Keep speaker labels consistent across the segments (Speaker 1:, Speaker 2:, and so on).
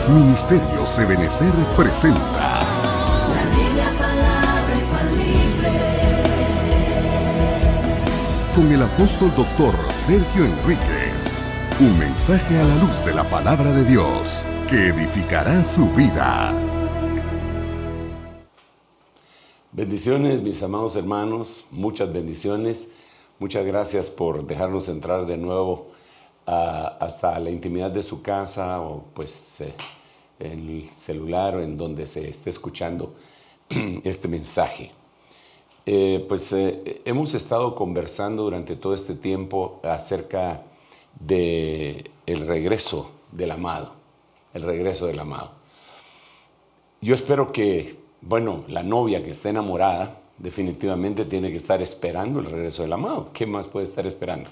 Speaker 1: Ministerios Ebenecer presenta
Speaker 2: La Biblia, palabra infalible.
Speaker 1: con el apóstol doctor Sergio Enríquez. Un mensaje a la luz de la palabra de Dios que edificará su vida.
Speaker 3: Bendiciones, mis amados hermanos, muchas bendiciones. Muchas gracias por dejarnos entrar de nuevo hasta la intimidad de su casa o pues en el celular o en donde se esté escuchando este mensaje. Hemos estado conversando durante todo este tiempo acerca de el regreso del amado, el regreso del amado. Yo espero que, la novia que está enamorada definitivamente tiene que estar esperando el regreso del amado. ¿Qué más puede estar esperando?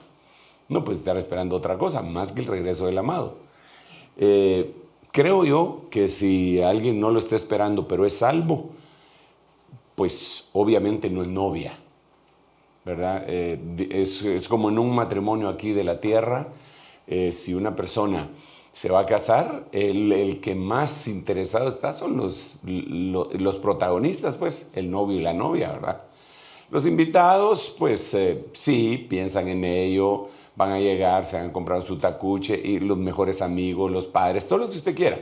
Speaker 3: No puede estar esperando otra cosa más que el regreso del amado. Creo yo que si alguien no lo está esperando pero es salvo, pues obviamente no es novia, ¿verdad? Es como en un matrimonio aquí de la tierra. Si una persona se va a casar, el que más interesado está son los protagonistas, pues, el novio y la novia, ¿verdad? Los invitados, pues, sí, piensan en ello, van a llegar, se han comprado su tacuche, y los mejores amigos, los padres, todo lo que usted quiera.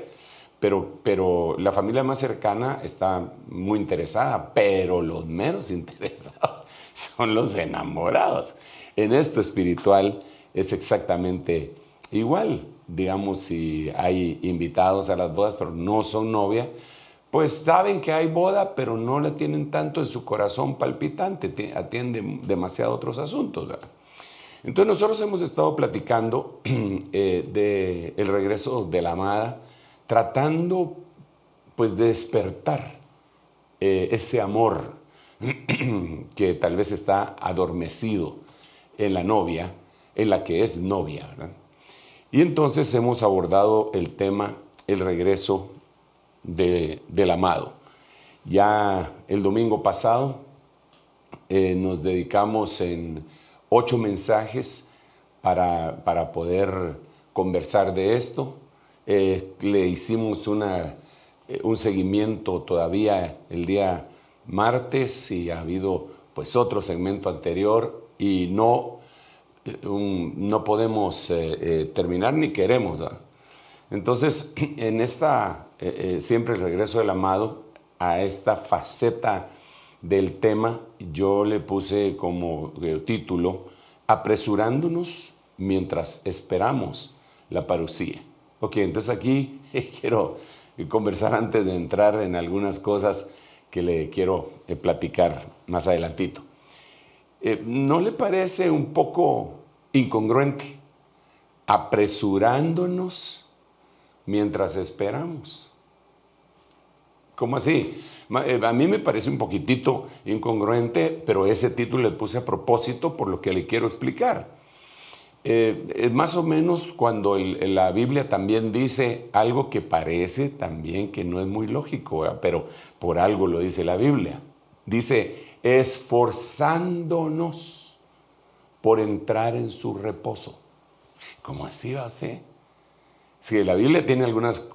Speaker 3: Pero la familia más cercana está muy interesada, pero los menos interesados son los enamorados. En esto espiritual es exactamente igual. Digamos, si hay invitados a las bodas, pero no son novia, pues saben que hay boda, pero no la tienen tanto en su corazón palpitante, atienden demasiado a otros asuntos, ¿verdad? Entonces nosotros hemos estado platicando del regreso de la amada, tratando pues de despertar ese amor que tal vez está adormecido en la novia, en la que es novia, ¿verdad? Y entonces hemos abordado el tema, el regreso del amado. Ya el domingo pasado nos dedicamos en 8 mensajes para poder conversar de esto. Le hicimos un seguimiento todavía el día martes y ha habido pues otro segmento anterior y no podemos terminar ni queremos, ¿verdad? Entonces, en esta, siempre el regreso del amado, a esta faceta del tema, yo le puse como título, apresurándonos mientras esperamos la parucía. Ok, entonces aquí quiero conversar antes de entrar en algunas cosas que le quiero platicar más adelantito. ¿No le parece un poco incongruente? Apresurándonos mientras esperamos. ¿Cómo así? A mí me parece un poquitito incongruente, pero ese título le puse a propósito por lo que le quiero explicar. Más o menos cuando la Biblia también dice algo que parece también que no es muy lógico, ¿verdad? Pero por algo lo dice la Biblia. Dice, esforzándonos por entrar en su reposo. ¿Cómo así va usted? Si la Biblia tiene algunas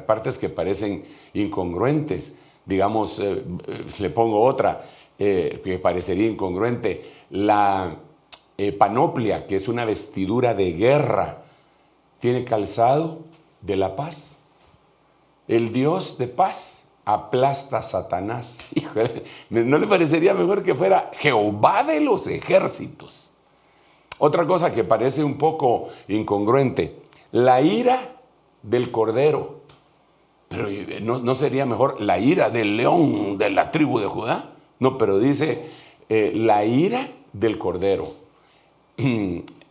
Speaker 3: partes que parecen incongruentes, digamos, le pongo otra que parecería incongruente, la panoplia, que es una vestidura de guerra, tiene calzado de la paz. El Dios de paz aplasta a Satanás. Híjole, ¿no le parecería mejor que fuera Jehová de los ejércitos? Otra cosa que parece un poco incongruente, la ira del cordero. Pero ¿no sería mejor la ira del león de la tribu de Judá? No, pero dice la ira del cordero.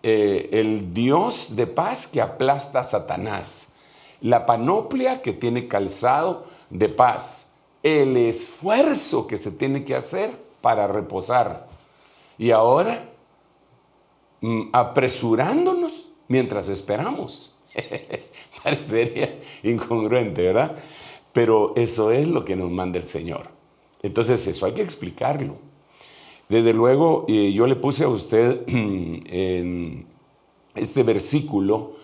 Speaker 3: El Dios de paz que aplasta a Satanás. La panoplia que tiene calzado de paz. El esfuerzo que se tiene que hacer para reposar. Y ahora, apresurándonos mientras esperamos. Parecería incongruente, ¿verdad? Pero eso es lo que nos manda el Señor. Entonces eso hay que explicarlo. Desde luego, yo le puse a usted en este versículo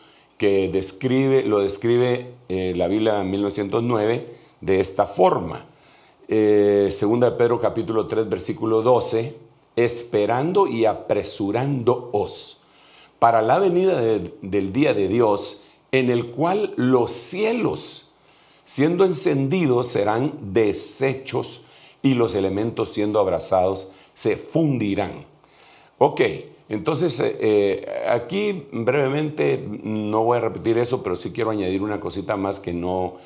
Speaker 3: que lo describe la Biblia en 1909 de esta forma. Segunda de Pedro capítulo 3 versículo 12, esperando y apresurándoos para la venida del día de Dios, en el cual los cielos, siendo encendidos, serán deshechos y los elementos, siendo abrazados, se fundirán. Ok, entonces aquí brevemente, no voy a repetir eso, pero sí quiero añadir una cosita más que no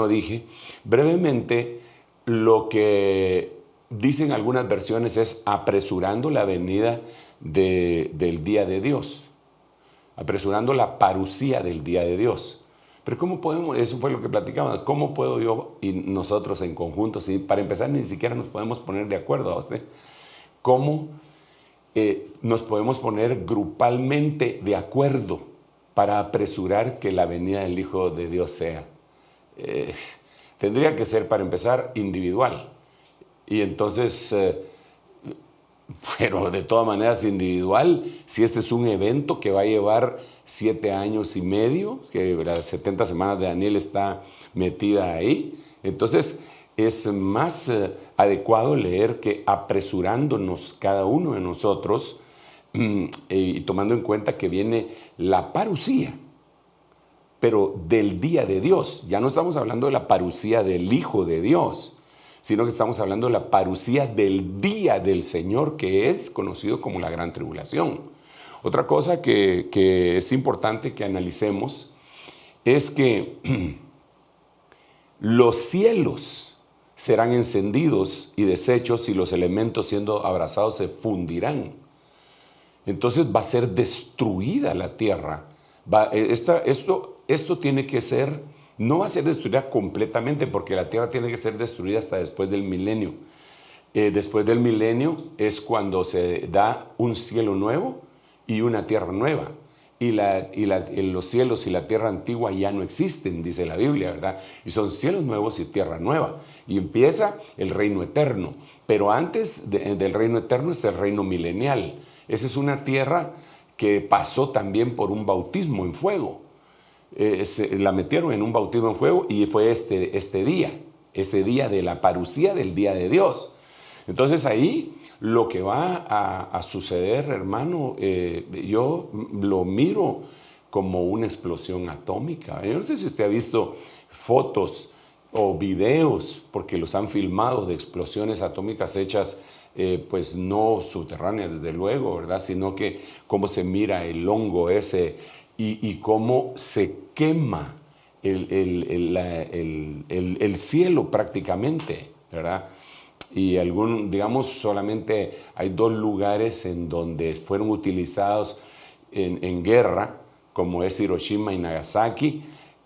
Speaker 3: dije. Brevemente, lo que dicen algunas versiones es apresurando la venida del día de Dios, apresurando la parusía del día de Dios. Pero ¿cómo podemos? Eso fue lo que platicábamos. ¿Cómo puedo yo y nosotros en conjunto? ¿Sí? Para empezar, ni siquiera nos podemos poner de acuerdo a usted. ¿Cómo nos podemos poner grupalmente de acuerdo para apresurar que la venida del Hijo de Dios sea? Tendría que ser, para empezar, individual. Y entonces, pero de todas maneras individual, si este es un evento que va a llevar 7 años y medio, que las 70 semanas de Daniel está metida ahí, entonces es más adecuado leer que apresurándonos cada uno de nosotros y tomando en cuenta que viene la parusía, pero del día de Dios. Ya no estamos hablando de la parusía del Hijo de Dios, sino que estamos hablando de la parusía del día del Señor, que es conocido como la gran tribulación. Otra cosa que es importante que analicemos es que los cielos serán encendidos y deshechos y los elementos siendo abrazados se fundirán. Entonces va a ser destruida la tierra. Esto tiene que ser, no va a ser destruida completamente, porque la tierra tiene que ser destruida hasta después del milenio. Después del milenio es cuando se da un cielo nuevo y una tierra nueva. Y los cielos y la tierra antigua ya no existen, dice la Biblia, ¿verdad? Y son cielos nuevos y tierra nueva. Y empieza el reino eterno. Pero antes del reino eterno es el reino milenial. Esa es una tierra que pasó también por un bautismo en fuego. La metieron en un bautismo en fuego y fue ese día de la parusía del día de Dios. Entonces ahí lo que va a suceder, hermano, yo lo miro como una explosión atómica. Yo no sé si usted ha visto fotos o videos, porque los han filmado, de explosiones atómicas hechas pues no subterráneas desde luego, ¿verdad? Sino que cómo se mira el hongo ese y cómo se quema el cielo prácticamente, ¿verdad? Y digamos, solamente hay 2 lugares en donde fueron utilizados en guerra, como es Hiroshima y Nagasaki,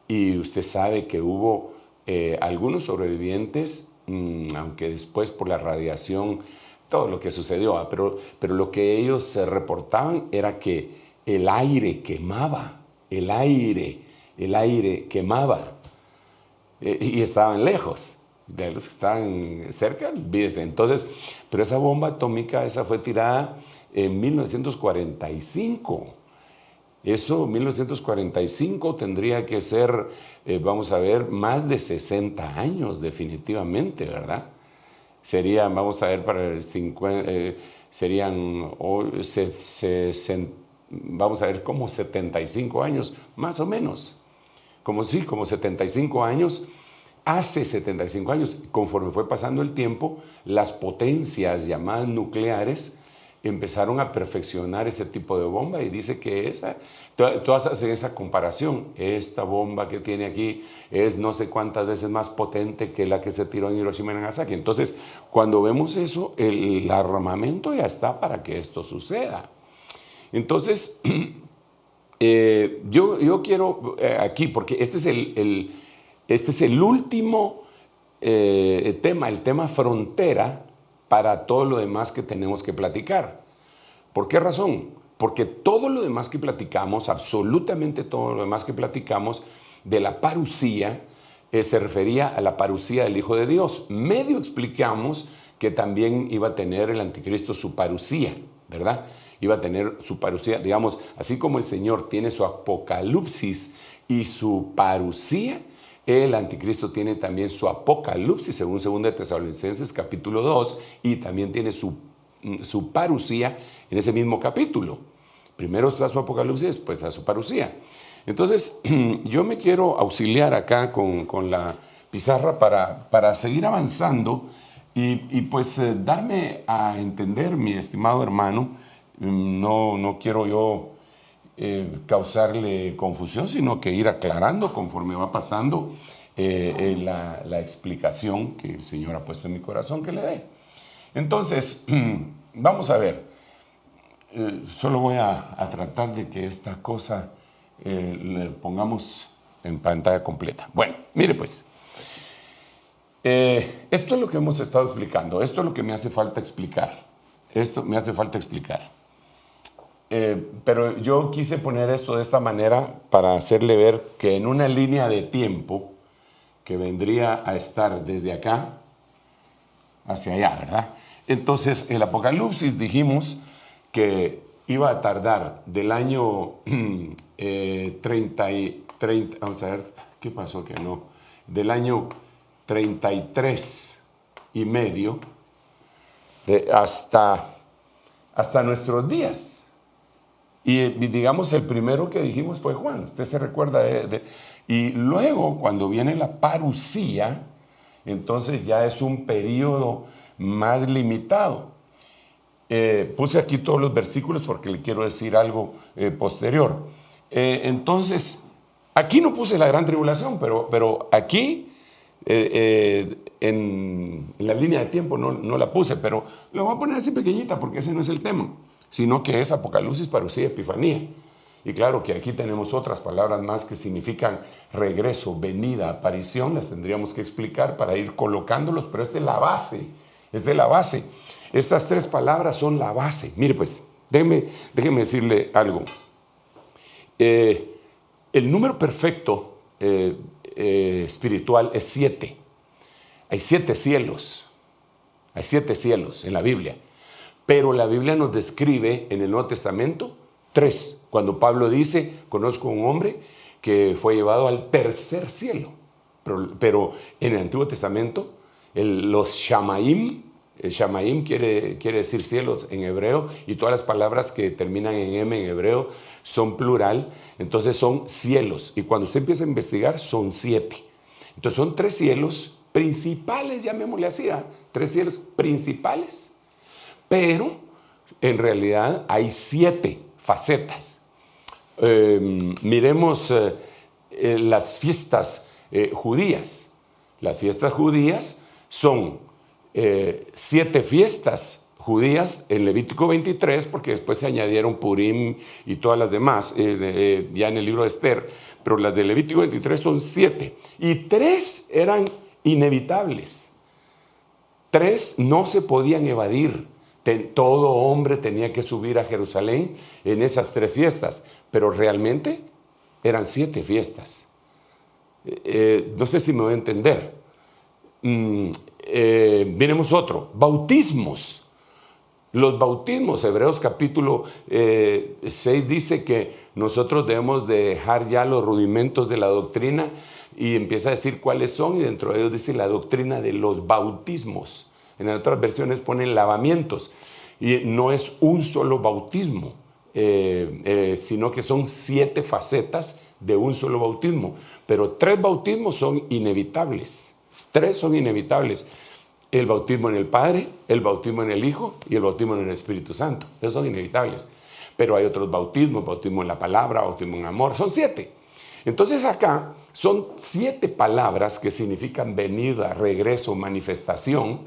Speaker 3: y usted sabe que hubo algunos sobrevivientes, aunque después por la radiación, todo lo que sucedió, pero lo que ellos reportaban era que el aire quemaba, el aire quemaba, y estaban lejos. De los que estaban cerca, olvídese. Entonces, pero esa bomba atómica, esa fue tirada en 1945. Eso, 1945, tendría que ser, vamos a ver, más de 60 años definitivamente, ¿verdad? Serían, vamos a ver, para el 50, serían, vamos a ver, como 75 años, más o menos. Como 75 años. Hace 75 años, conforme fue pasando el tiempo, las potencias llamadas nucleares empezaron a perfeccionar ese tipo de bomba, y dice que todas hacen esa comparación. Esta bomba que tiene aquí es no sé cuántas veces más potente que la que se tiró en Hiroshima y Nagasaki. Entonces, cuando vemos eso, el armamento ya está para que esto suceda. Entonces, yo quiero aquí, porque este es el último tema, el tema frontera para todo lo demás que tenemos que platicar. ¿Por qué razón? Porque todo lo demás que platicamos, absolutamente todo lo demás que platicamos de la parusía, se refería a la parusía del Hijo de Dios. Medio explicamos que también iba a tener el anticristo su parusía, ¿verdad? iba a tener su parucía. Digamos, así como el Señor tiene su apocalipsis y su parucía, el anticristo tiene también su apocalipsis, según 2 Tesalonicenses capítulo 2, y también tiene su parucía en ese mismo capítulo. Primero está su apocalipsis, después está su parucía. Entonces, yo me quiero auxiliar acá con la pizarra para seguir avanzando y pues darme a entender, mi estimado hermano. No quiero yo causarle confusión, sino que ir aclarando conforme va pasando la explicación que el Señor ha puesto en mi corazón que le dé. Entonces, vamos a ver. Solo voy a tratar de que esta cosa le pongamos en pantalla completa. Bueno, mire pues. Esto es lo que hemos estado explicando. Esto es lo que me hace falta explicar. Esto me hace falta explicar. Pero yo quise poner esto de esta manera para hacerle ver que en una línea de tiempo que vendría a estar desde acá hacia allá, ¿verdad? Entonces, el Apocalipsis dijimos que iba a tardar del año 30, vamos a ver, ¿qué pasó? Que no, del año 33 y medio hasta nuestros días. Y digamos, el primero que dijimos fue Juan, usted se recuerda y luego cuando viene la parucía, entonces ya es un periodo más limitado. Puse aquí todos los versículos porque le quiero decir algo posterior. Entonces, aquí no puse la gran tribulación, pero aquí en la línea de tiempo no la puse, pero la voy a poner así pequeñita porque ese no es el tema, sino que es Apocalipsis, parucía y epifanía. Y claro que aquí tenemos otras palabras más que significan regreso, venida, aparición, las tendríamos que explicar para ir colocándolos, pero es de la base, es de la base. Estas tres palabras son la base. Mire pues, déjeme decirle algo. El número perfecto espiritual es 7. Hay 7 cielos. Hay 7 cielos en la Biblia. Pero la Biblia nos describe en el Nuevo Testamento 3. Cuando Pablo dice, conozco a un hombre que fue llevado al tercer cielo. Pero en el Antiguo Testamento, los Shamaim, el Shamaim quiere decir cielos en hebreo, y todas las palabras que terminan en M en hebreo son plural, entonces son cielos. Y cuando usted empieza a investigar, son 7. Entonces son 3 cielos principales, llamémosle así, 3 cielos principales. Pero en realidad hay 7 facetas. Miremos las fiestas judías. Las fiestas judías son 7 fiestas judías en Levítico 23, porque después se añadieron Purim y todas las demás, ya en el libro de Esther, pero las de Levítico 23 son 7, y 3 eran inevitables. 3 no se podían evadir. Todo hombre tenía que subir a Jerusalén en esas 3 fiestas, pero realmente eran 7 fiestas. No sé si me voy a entender. Miremos otro, bautismos. Los bautismos, Hebreos capítulo 6 dice que nosotros debemos dejar ya los rudimentos de la doctrina, y empieza a decir cuáles son, y dentro de ellos dice la doctrina de los bautismos. En otras versiones ponen lavamientos, y no es un solo bautismo, sino que son 7 facetas de un solo bautismo, pero 3 bautismos son inevitables. 3 son inevitables: el bautismo en el Padre, el bautismo en el Hijo y el bautismo en el Espíritu Santo. Esos son inevitables. Pero hay otros bautismos: bautismo en la palabra, bautismo en amor. Son 7. Entonces acá son 7 palabras que significan venida, regreso, manifestación,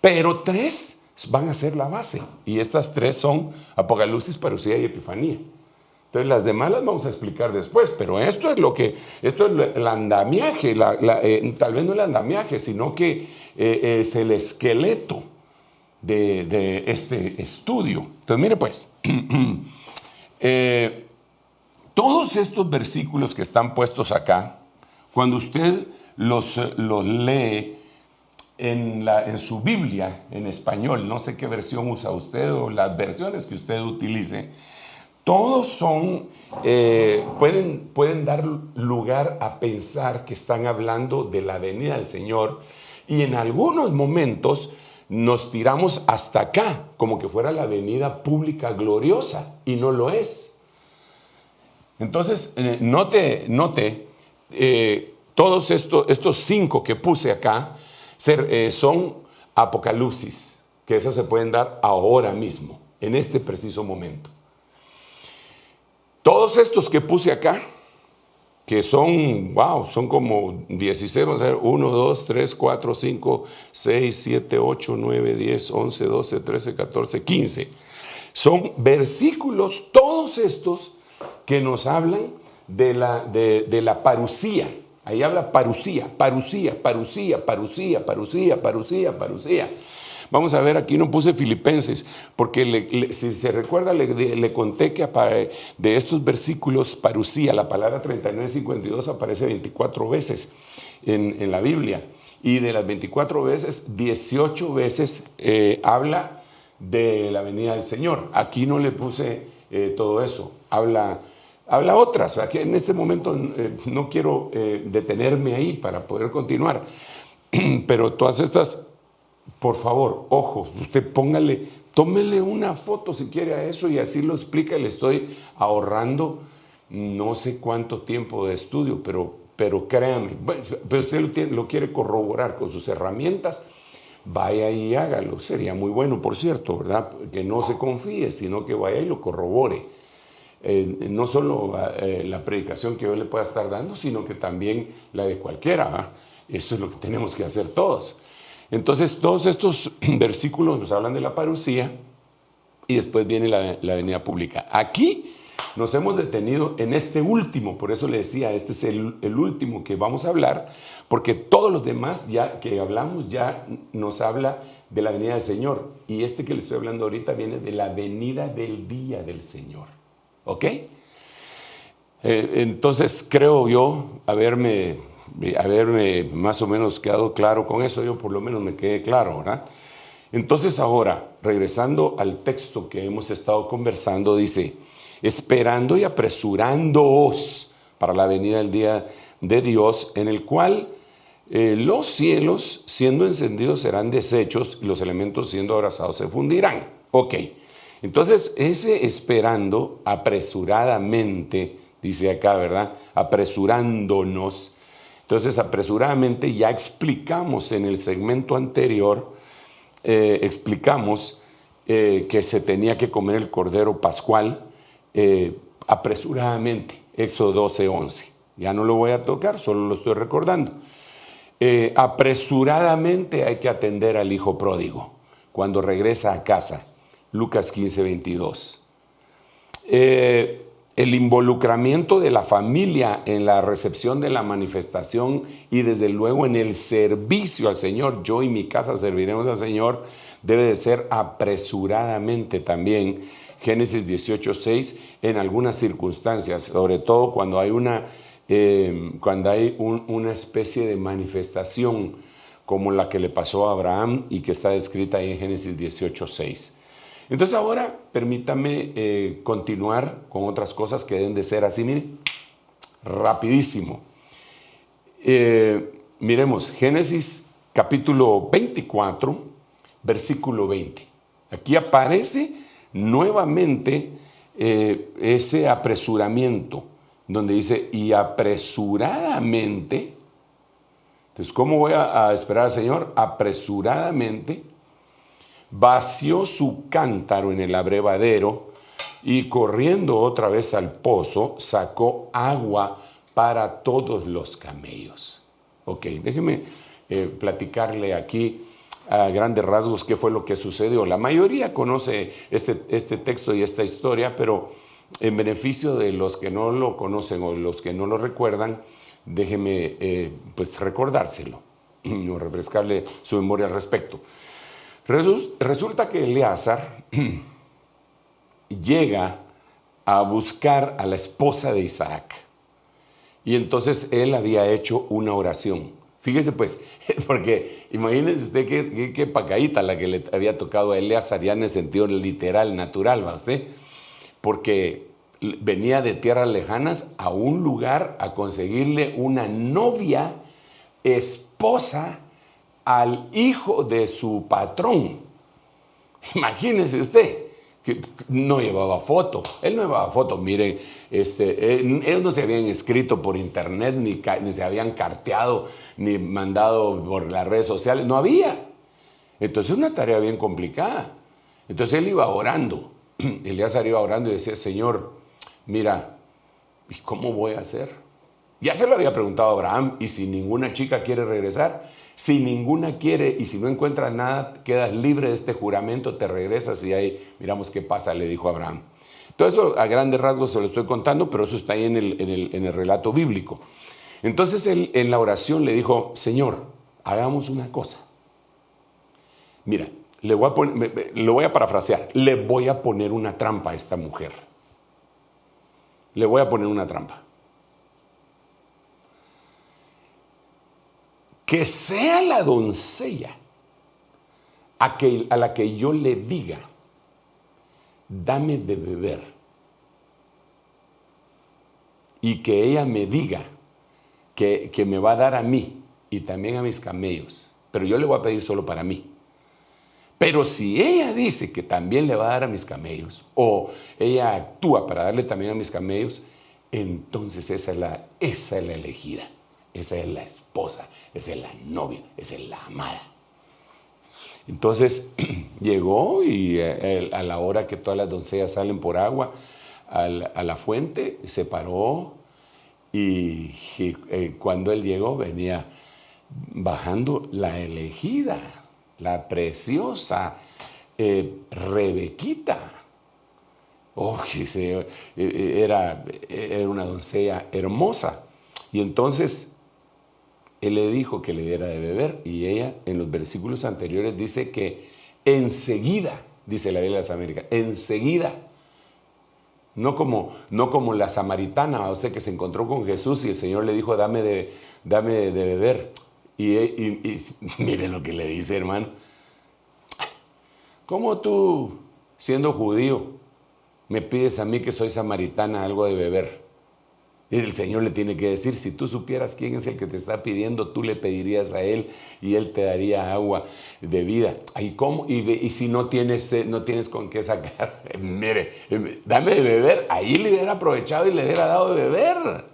Speaker 3: pero 3 van a ser la base. Y estas 3 son Apocalipsis, parucía y epifanía. Entonces las demás las vamos a explicar después, pero esto es el andamiaje, tal vez no el andamiaje, sino que es el esqueleto de este estudio. Entonces mire pues, todos estos versículos que están puestos acá, cuando usted los lee en su Biblia, en español, no sé qué versión usa usted o las versiones que usted utilice, todos son, pueden dar lugar a pensar que están hablando de la venida del Señor, y en algunos momentos nos tiramos hasta acá, como que fuera la venida pública gloriosa, y no lo es. Entonces, note, todos estos 5 que puse acá son apocalipsis, que esos se pueden dar ahora mismo, en este preciso momento. Todos estos que puse acá, que son como 16, vamos a ver, 1, 2, 3, 4, 5, 6, 7, 8, 9, 10, 11, 12, 13, 14, 15. Son versículos, todos estos, que nos hablan de la parusía. Ahí habla parusía. Vamos a ver, aquí no puse Filipenses, porque si se recuerda, le conté que de estos versículos, parusía, la palabra 39:52 aparece 24 veces en la Biblia. Y de las 24 veces, 18 veces habla de la venida del Señor. Aquí no le puse todo eso. Habla otras, ¿verdad? Que en este momento no quiero detenerme ahí para poder continuar. Pero todas estas, por favor, ojo, usted tómele una foto si quiere a eso y así lo explica. Le estoy ahorrando no sé cuánto tiempo de estudio, pero créame, pero usted lo quiere corroborar con sus herramientas, vaya y hágalo. Sería muy bueno, por cierto, ¿verdad? Que no se confíe, sino que vaya y lo corrobore. No solo la predicación que yo le pueda estar dando, sino que también la de cualquiera. Eso es lo que tenemos que hacer todos. Entonces, todos estos versículos nos hablan de la parusía y después viene la venida pública. Aquí nos hemos detenido en este último, por eso le decía, este es el último que vamos a hablar, porque todos los demás ya que hablamos ya nos habla de la venida del Señor, y este que le estoy hablando ahorita viene de la venida del día del Señor. ¿Ok? Entonces creo yo haberme más o menos quedado claro con eso. Yo por lo menos me quedé claro, ¿verdad? Entonces ahora, regresando al texto que hemos estado conversando, dice: esperando y apresurándoos para la venida del día de Dios, en el cual los cielos siendo encendidos serán deshechos y los elementos siendo abrazados se fundirán. Ok. Entonces, ese esperando apresuradamente, dice acá, ¿verdad? Apresurándonos. Entonces, apresuradamente ya explicamos en el segmento anterior, explicamos que se tenía que comer el cordero pascual apresuradamente, Éxodo 12:11. Ya no lo voy a tocar, solo lo estoy recordando. Apresuradamente hay que atender al hijo pródigo cuando regresa a casa. Lucas 15:22. El involucramiento de la familia en la recepción de la manifestación y desde luego en el servicio al Señor, yo y mi casa serviremos al Señor, debe de ser apresuradamente también. Génesis 18:6, en algunas circunstancias, sobre todo cuando hay una especie de manifestación como la que le pasó a Abraham y que está descrita ahí en Génesis 18:6. Entonces ahora permítame continuar con otras cosas que deben de ser así, mire, rapidísimo. Miremos Génesis capítulo 24, versículo 20. Aquí aparece nuevamente ese apresuramiento, donde dice, y apresuradamente. Entonces, ¿cómo voy a esperar al Señor? Apresuradamente vació su cántaro en el abrevadero y corriendo otra vez al pozo, sacó agua para todos los camellos. Ok, déjeme platicarle aquí a grandes rasgos qué fue lo que sucedió. La mayoría conoce este texto y esta historia, pero en beneficio de los que no lo conocen o los que no lo recuerdan, déjeme pues recordárselo o refrescarle su memoria al respecto. Resulta que Eleazar llega a buscar a la esposa de Isaac y entonces él había hecho una oración. Fíjese pues, Porque imagínese usted qué pacadita la que le había tocado a Eleazar, ya en el sentido literal, natural, ¿va usted? Porque venía de tierras lejanas a un lugar a conseguirle una novia, esposa, al hijo de su patrón. Imagínese usted, que no llevaba foto. Él no llevaba foto. Miren, ellos no se habían escrito por internet, ni se habían carteado, ni mandado por las redes sociales. No había. Entonces, una tarea bien complicada. Entonces, él iba orando. Eleazar iba orando y decía, Señor, mira, ¿y cómo voy a hacer? Ya se lo había preguntado a Abraham, ¿y si ninguna chica quiere regresar? Si ninguna quiere y si no encuentras nada, quedas libre de este juramento, te regresas y ahí miramos qué pasa, le dijo Abraham. Todo eso a grandes rasgos se lo estoy contando, pero eso está ahí en el relato bíblico. Entonces él en la oración le dijo, Señor, hagamos una cosa. Mira, lo voy a parafrasear, le voy a poner una trampa a esta mujer. Le voy a poner una trampa. Que sea la doncella a la que yo le diga, dame de beber. Y que ella me diga que me va a dar a mí y también a mis camellos. Pero yo le voy a pedir solo para mí. Pero si ella dice que también le va a dar a mis camellos, o ella actúa para darle también a mis camellos, entonces esa es la elegida. Esa es la esposa, esa es la novia, esa es la amada. Entonces llegó y a la hora que todas las doncellas salen por agua a la fuente, se paró y cuando él llegó venía bajando la elegida, la preciosa Rebequita. Oh, era una doncella hermosa. Y entonces él le dijo que le diera de beber y ella en los versículos anteriores dice que enseguida, dice la Biblia de las Américas, enseguida, no como la samaritana, usted que se encontró con Jesús y el Señor le dijo dame de beber y mire lo que le dice, hermano, ¿cómo tú siendo judío me pides a mí que soy samaritana algo de beber? Y el Señor le tiene que decir, si tú supieras quién es el que te está pidiendo, tú le pedirías a Él y Él te daría agua de vida. ¿Cómo? Y si no tienes con qué sacar, mire, dame de beber, ahí le hubiera aprovechado y le hubiera dado de beber.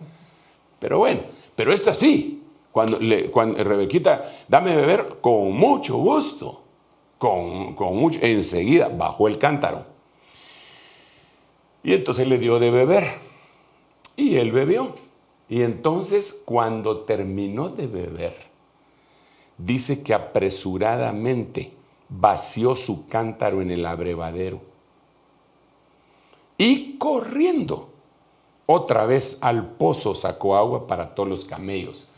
Speaker 3: Pero bueno, pero esto así, cuando Rebequita, dame de beber, con mucho gusto, enseguida bajó el cántaro. Y entonces le dio de beber. Y él bebió. Y entonces cuando terminó de beber, dice que apresuradamente vació su cántaro en el abrevadero. Y corriendo otra vez al pozo sacó agua para todos los camellos.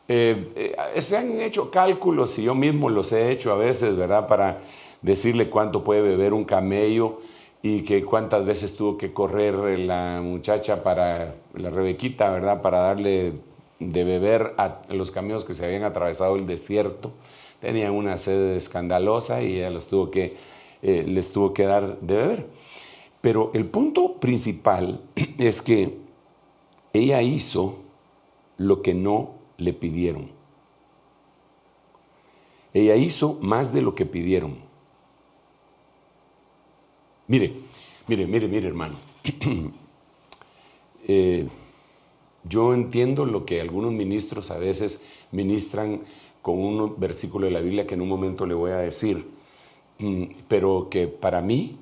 Speaker 3: Se han hecho cálculos y yo mismo los he hecho a veces, ¿verdad? Para decirle cuánto puede beber un camello. Y que cuántas veces tuvo que correr la muchacha para la Rebequita, ¿verdad? Para darle de beber a los camellos que se habían atravesado el desierto. Tenían una sed escandalosa y ella les tuvo que dar de beber. Pero el punto principal es que ella hizo lo que no le pidieron. Ella hizo más de lo que pidieron. Mire, hermano. Yo entiendo lo que algunos ministros a veces ministran con un versículo de la Biblia que en un momento le voy a decir, pero que para mí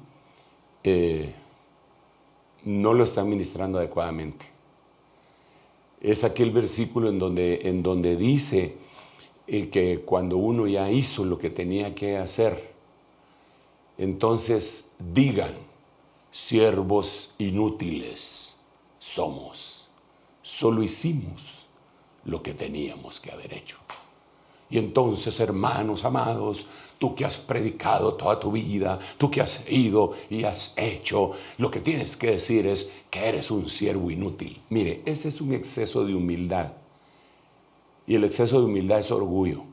Speaker 3: no lo están ministrando adecuadamente. Es aquel versículo en donde dice que cuando uno ya hizo lo que tenía que hacer, entonces digan, siervos inútiles somos, solo hicimos lo que teníamos que haber hecho. Y entonces, hermanos amados, tú que has predicado toda tu vida, tú que has ido y has hecho, lo que tienes que decir es que eres un siervo inútil. Mire, ese es un exceso de humildad. Y el exceso de humildad es orgullo.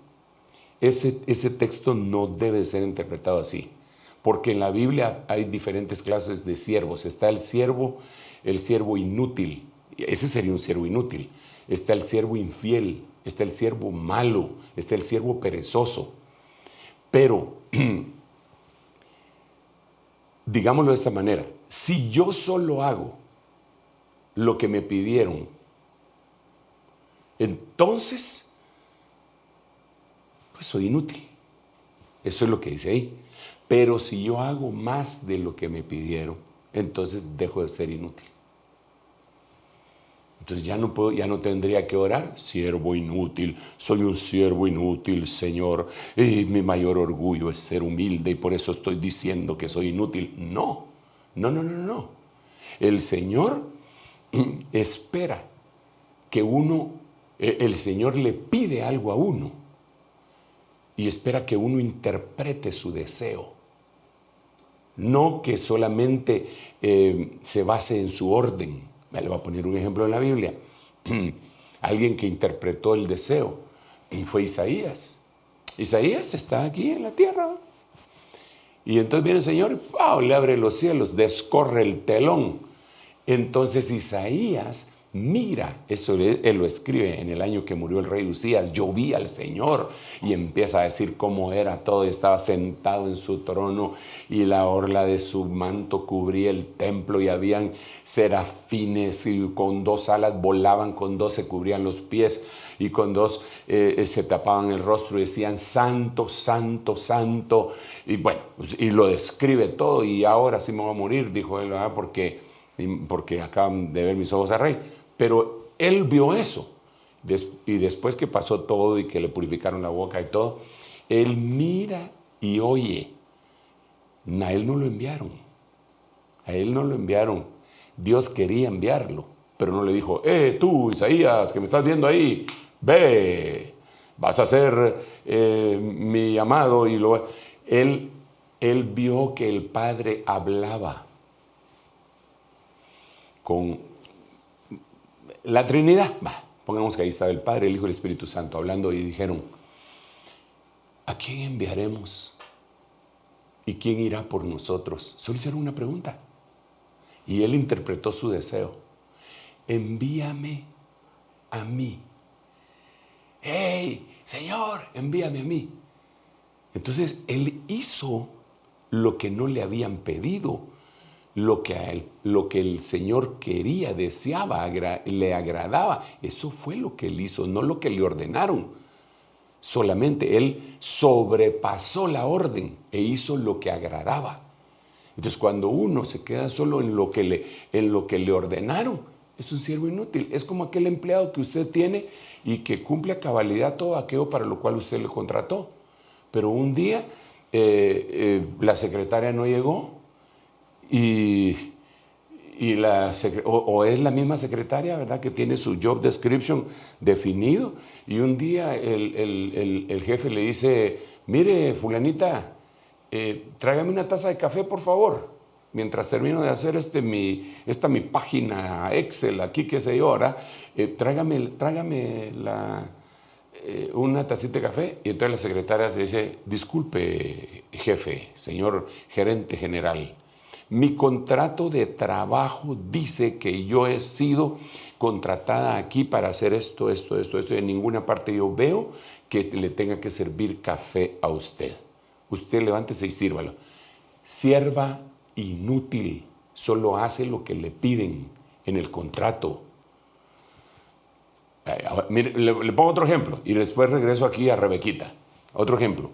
Speaker 3: ese texto no debe ser interpretado así, porque en la Biblia hay diferentes clases de siervos. Está el siervo inútil, ese sería un siervo inútil. Está el siervo infiel, está el siervo malo, está el siervo perezoso. Pero, digámoslo de esta manera, si yo solo hago lo que me pidieron, entonces, pues soy inútil. Eso es lo que dice ahí. Pero si yo hago más de lo que me pidieron, entonces dejo de ser inútil. Entonces ya no tendría que orar, siervo inútil, soy un siervo inútil, Señor, y mi mayor orgullo es ser humilde y por eso estoy diciendo que soy inútil. No. El Señor espera que el Señor le pide algo a uno y espera que uno interprete su deseo. No que solamente se base en su orden. Me le voy a poner un ejemplo en la Biblia. Alguien que interpretó el deseo fue Isaías. Isaías está aquí en la tierra. Y entonces viene el Señor y le abre los cielos, descorre el telón. Entonces Isaías mira, eso él lo escribe en el año que murió el rey Usías. Yo vi al Señor, y empieza a decir cómo era todo. Estaba sentado en su trono y la orla de su manto cubría el templo y habían serafines y con 2 alas volaban, con 2 se cubrían los pies y con 2 se tapaban el rostro y decían santo, santo, santo. Y bueno, y lo describe todo. Y ahora sí me voy a morir, dijo él, porque acaban de ver mis ojos al rey. Pero él vio eso, y después que pasó todo y que le purificaron la boca y todo, él mira y oye. A él no lo enviaron. Dios quería enviarlo, pero no le dijo, tú, Isaías, que me estás viendo ahí, ve, vas a ser mi llamado. Él vio que el Padre hablaba con la Trinidad. Pongamos que ahí estaba el Padre, el Hijo y el Espíritu Santo hablando, y dijeron, ¿a quién enviaremos? ¿Y quién irá por nosotros? Solo hicieron una pregunta. Y él interpretó su deseo. Envíame a mí. ¡Hey, Señor, envíame a mí! Entonces él hizo lo que no le habían pedido. Lo que el Señor quería, deseaba, le agradaba. Eso fue lo que él hizo, no lo que le ordenaron. Solamente él sobrepasó la orden e hizo lo que agradaba. Entonces, cuando uno se queda solo en lo que le ordenaron, es un siervo inútil. Es como aquel empleado que usted tiene y que cumple a cabalidad todo aquello para lo cual usted le contrató. Pero un día la secretaria no llegó, o es la misma secretaria, ¿verdad?, que tiene su job description definido, y un día el jefe le dice, mire, fulanita, tráigame una taza de café, por favor, mientras termino de hacer mi página Excel aquí, qué sé yo, ¿verdad? Tráigame una tacita de café. Y entonces la secretaria le dice, disculpe, jefe, señor gerente general, mi contrato de trabajo dice que yo he sido contratada aquí para hacer esto, y en ninguna parte yo veo que le tenga que servir café a usted. Usted levántese y sírvalo. Sierva inútil, solo hace lo que le piden en el contrato. Mire, le pongo otro ejemplo y después regreso aquí a Rebequita. Otro ejemplo.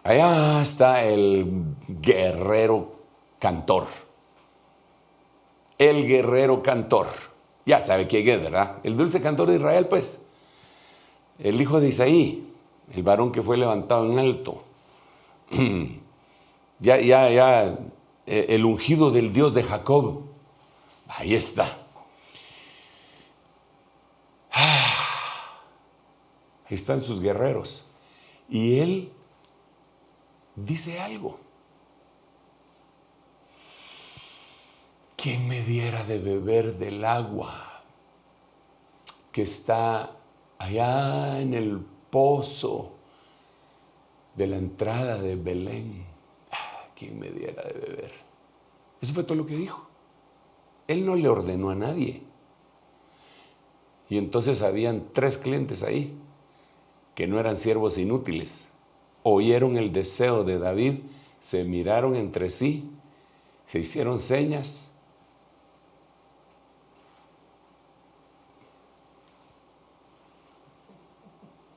Speaker 3: Allá está el guerrero cantor. El guerrero cantor. Ya sabe quién es, ¿verdad? El dulce cantor de Israel, pues. El hijo de Isaí, el varón que fue levantado en alto. El ungido del Dios de Jacob. Ahí está. Ahí están sus guerreros. Y él dice algo. ¿Quién me diera de beber del agua que está allá en el pozo de la entrada de Belén. ¿Quién me diera de beber? Eso fue todo lo que dijo. Él no le ordenó a nadie. Y entonces habían 3 clientes ahí que no eran siervos inútiles. Oyeron el deseo de David, se miraron entre sí, se hicieron señas.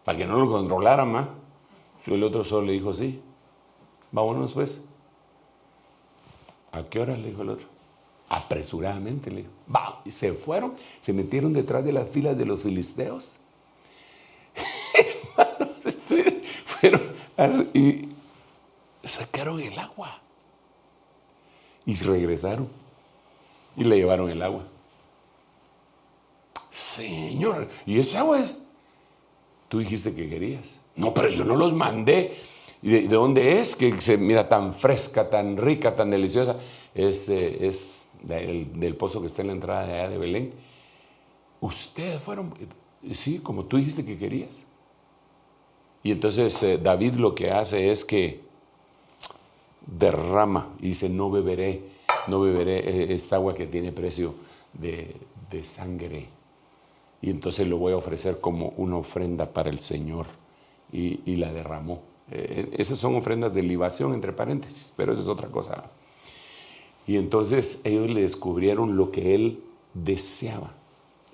Speaker 3: Para que no lo controlaran más. El otro solo le dijo, sí, vámonos pues. ¿A qué hora? Le dijo el otro. Apresuradamente le dijo. Va. Y se fueron, se metieron detrás de las filas de los filisteos. Hermanos, fueron y sacaron el agua. Y se regresaron. Y le llevaron el agua. Señor, ¿y ese agua es? Tú dijiste que querías. No, pero yo no los mandé. ¿Y de dónde es? Que se mira tan fresca, tan rica, tan deliciosa. Es del pozo que está en la entrada de allá de Belén. Ustedes fueron, sí, como tú dijiste que querías. Y entonces David lo que hace es que derrama y dice, no beberé esta agua que tiene precio de sangre. Y entonces lo voy a ofrecer como una ofrenda para el Señor. Y la derramó. Esas son ofrendas de libación, entre paréntesis, pero esa es otra cosa. Y entonces ellos le descubrieron lo que él deseaba.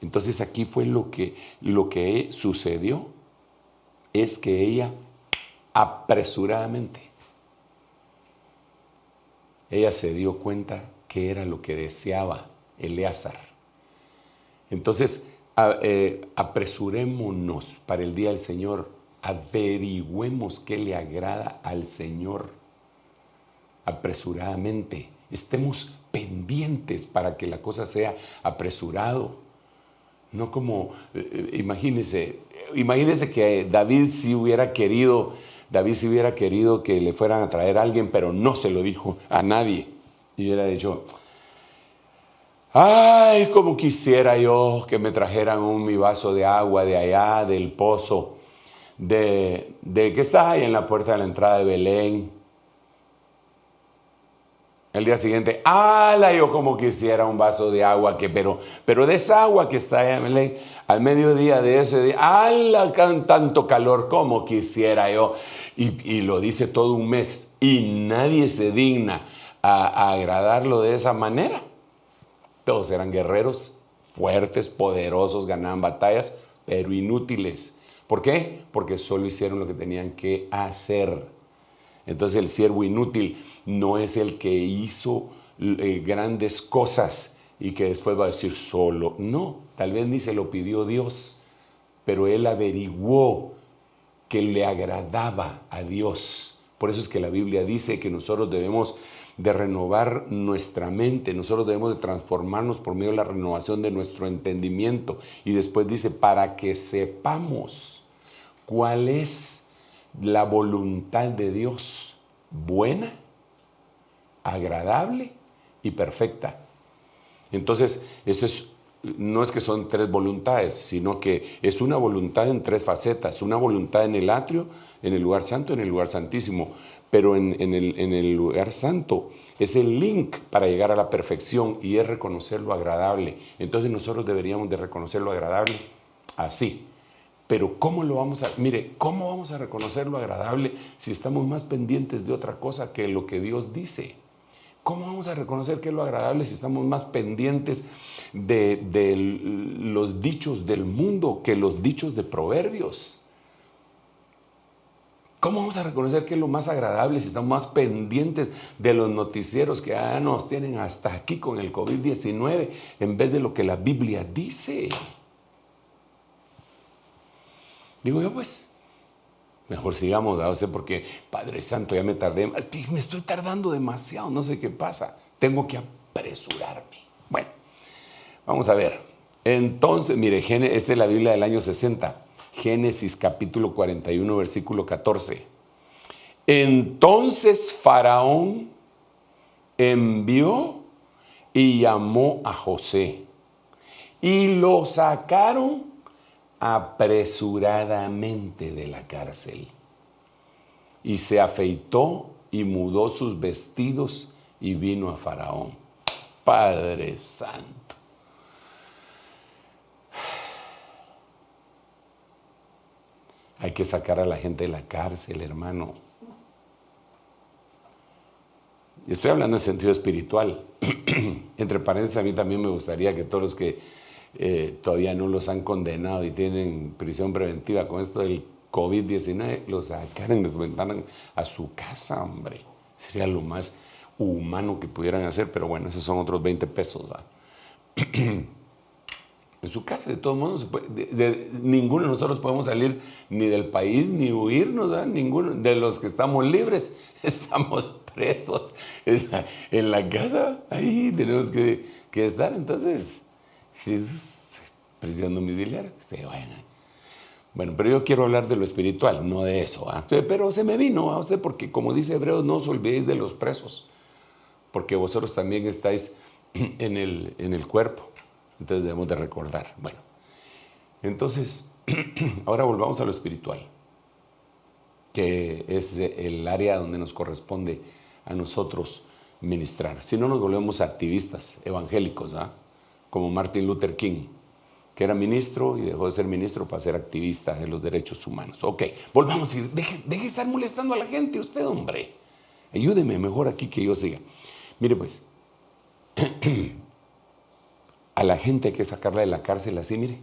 Speaker 3: Entonces aquí fue lo que sucedió, es que ella apresuradamente, ella se dio cuenta que era lo que deseaba Eleazar. Entonces, apresurémonos para el día del Señor, averigüemos qué le agrada al Señor apresuradamente, estemos pendientes para que la cosa sea apresurado, no como, imagínense que David si hubiera querido que le fueran a traer a alguien, pero no se lo dijo a nadie, y hubiera dicho, ay, como quisiera yo que me trajeran mi vaso de agua de allá, del pozo, de que está ahí en la puerta de la entrada de Belén. El día siguiente, yo como quisiera un vaso de agua, pero de esa agua que está allá en Belén, al mediodía de ese día, tanto calor como quisiera yo. Y lo dice todo un mes, y nadie se digna a agradarlo de esa manera. Todos eran guerreros fuertes, poderosos, ganaban batallas, pero inútiles. ¿Por qué? Porque solo hicieron lo que tenían que hacer. Entonces el siervo inútil no es el que hizo grandes cosas y que después va a decir solo. No, tal vez ni se lo pidió Dios, pero él averiguó que le agradaba a Dios. Por eso es que la Biblia dice que nosotros debemos de renovar nuestra mente, nosotros debemos de transformarnos por medio de la renovación de nuestro entendimiento. Y después dice, para que sepamos cuál es la voluntad de Dios, buena, agradable y perfecta. Entonces, no es que son 3 voluntades, sino que es una voluntad en 3 facetas, una voluntad en el atrio, en el lugar santo, en el lugar santísimo. Pero en el lugar santo es el link para llegar a la perfección y es reconocer lo agradable. Entonces nosotros deberíamos de reconocer lo agradable así. Pero ¿cómo vamos a reconocer lo agradable si estamos más pendientes de otra cosa que lo que Dios dice? ¿Cómo vamos a reconocer qué es lo agradable si estamos más pendientes de los dichos del mundo que los dichos de Proverbios? ¿Cómo vamos a reconocer qué es lo más agradable si estamos más pendientes de los noticieros que nos tienen hasta aquí con el COVID-19 en vez de lo que la Biblia dice? Digo yo, pues, mejor sigamos a usted porque, Padre Santo, ya me tardé, me estoy tardando demasiado, no sé qué pasa, tengo que apresurarme. Bueno, vamos a ver. Entonces, mire, esta es la Biblia del año 60. Génesis capítulo 41, versículo 14. Entonces Faraón envió y llamó a José y lo sacaron apresuradamente de la cárcel. y se afeitó y mudó sus vestidos y vino a Faraón. Padre Santo. Hay que sacar a la gente de la cárcel, hermano. Estoy hablando en sentido espiritual. Entre paréntesis, a mí también me gustaría que todos los que todavía no los han condenado y tienen prisión preventiva con esto del COVID-19, los sacaran y los mandaran a su casa, hombre. Sería lo más humano que pudieran hacer, pero bueno, esos son otros 20 pesos, ¿va? En su casa, de todos modos, ninguno de nosotros podemos salir ni del país ni huirnos, ¿verdad? Ninguno de los que estamos libres estamos presos en la casa. Ahí tenemos que estar. Entonces, si es prisión domiciliaria, se vayan ahí. Bueno, pero yo quiero hablar de lo espiritual, no de eso. Pero se me vino a usted porque, como dice Hebreos, no os olvidéis de los presos, porque vosotros también estáis en el cuerpo. Entonces debemos de recordar. Bueno, entonces, ahora volvamos a lo espiritual, que es el área donde nos corresponde a nosotros ministrar. Si no, nos volvemos activistas evangélicos, ¿ah? Como Martin Luther King, que era ministro y dejó de ser ministro para ser activista de los derechos humanos. Ok, volvamos y deje de estar molestando a la gente usted, hombre. Ayúdeme mejor aquí que yo siga. Mire pues, a la gente hay que sacarla de la cárcel así, mire.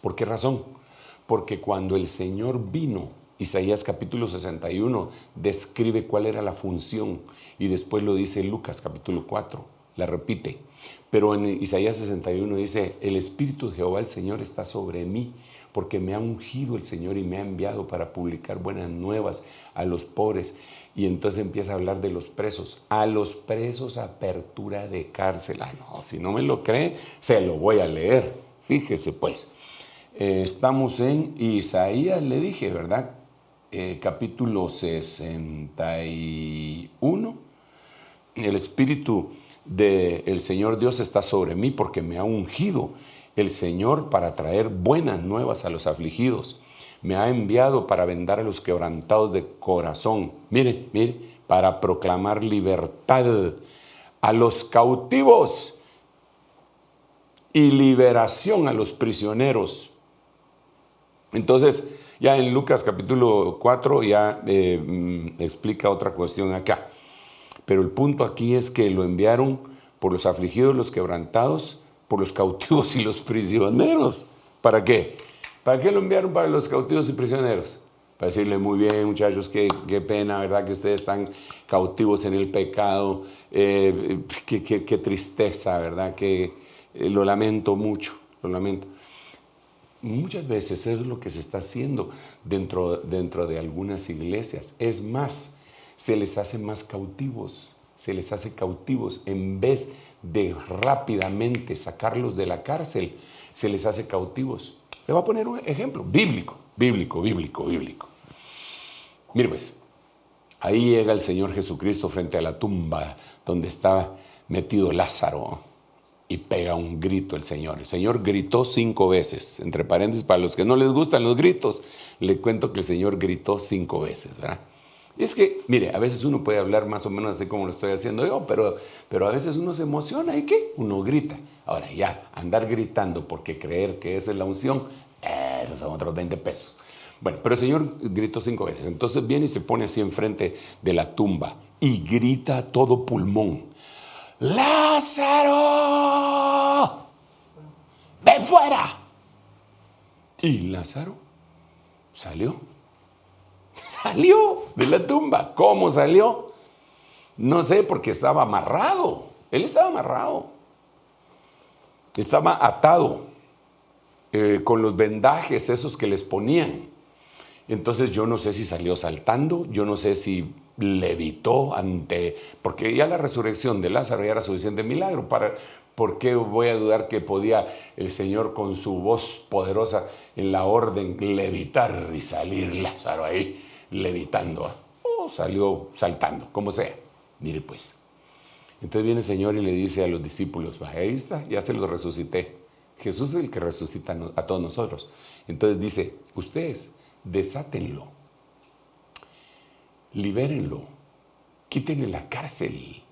Speaker 3: ¿Por qué razón? Porque cuando el Señor vino, Isaías capítulo 61 describe cuál era la función y después lo dice Lucas capítulo 4, la repite. Pero en Isaías 61 dice, el Espíritu de Jehová el Señor está sobre mí, porque me ha ungido el Señor y me ha enviado para publicar buenas nuevas a los pobres. Y entonces empieza a hablar de los presos. A los presos, apertura de cárcel. No, si no me lo cree, se lo voy a leer. Fíjese pues. Estamos en Isaías, le dije, ¿verdad? Capítulo 61. El Espíritu del Señor Dios está sobre mí porque me ha ungido el Señor para traer buenas nuevas a los afligidos. Me ha enviado para vendar a los quebrantados de corazón. Mire, para proclamar libertad a los cautivos y liberación a los prisioneros. Entonces, ya en Lucas capítulo 4 ya explica otra cuestión acá. Pero el punto aquí es que lo enviaron por los afligidos, los quebrantados, por los cautivos y los prisioneros. ¿Para qué? ¿Para qué lo enviaron para los cautivos y prisioneros? Para decirle, muy bien, muchachos, qué pena, ¿verdad? Que ustedes están cautivos en el pecado. Qué tristeza, ¿verdad? Que lo lamento mucho, lo lamento. Muchas veces es lo que se está haciendo dentro de algunas iglesias. Es más, se les hace más cautivos, se les hace cautivos en vez de rápidamente sacarlos de la cárcel, se les hace cautivos. Le voy a poner un ejemplo bíblico. Mire pues, ahí llega el Señor Jesucristo frente a la tumba donde estaba metido Lázaro y pega un grito el Señor. El Señor gritó 5 veces. Entre paréntesis, para los que no les gustan los gritos, le cuento que el Señor gritó 5 veces, ¿verdad? Y es que, mire, a veces uno puede hablar más o menos así como lo estoy haciendo yo, pero a veces uno se emociona y ¿qué? Uno grita. Ahora ya, andar gritando porque creer que esa es la unción, esos son otros 20 pesos. Bueno, pero el Señor gritó 5 veces. Entonces viene y se pone así enfrente de la tumba y grita a todo pulmón: ¡Lázaro! ¡Ven fuera! Y Lázaro salió de la tumba. ¿Cómo salió? No sé, porque estaba amarrado. Él estaba amarrado. Estaba atado con los vendajes esos que les ponían. Entonces yo no sé si salió saltando, yo no sé si levitó porque ya la resurrección de Lázaro ya era suficiente milagro. ¿Por qué voy a dudar que podía el Señor con su voz poderosa en la orden levitar y salir Lázaro ahí levitando? O salió saltando, como sea. Mire pues. Entonces viene el Señor y le dice a los discípulos: ahí está, ya se los resucité. Jesús es el que resucita a todos nosotros. Entonces dice: ustedes desátenlo. libérenlo, quítenle la cárcel,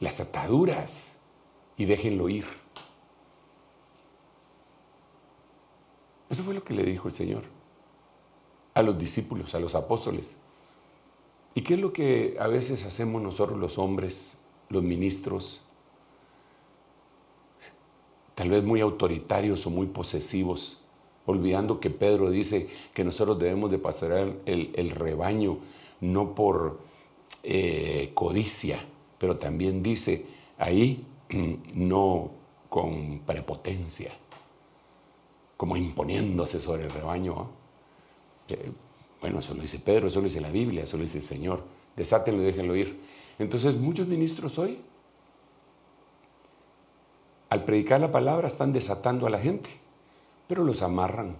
Speaker 3: las ataduras y déjenlo ir. Eso fue lo que le dijo el Señor a los discípulos, a los apóstoles. ¿Y qué es lo que a veces hacemos nosotros los hombres, los ministros? Tal vez muy autoritarios o muy posesivos, olvidando que Pedro dice que nosotros debemos de pastorear el rebaño, no por codicia, pero también dice ahí, no con prepotencia, como imponiéndose sobre el rebaño. Bueno, eso lo dice Pedro, eso lo dice la Biblia, eso lo dice el Señor. Desátenlo y déjenlo ir. Entonces, muchos ministros hoy, al predicar la palabra, están desatando a la gente, pero los amarran.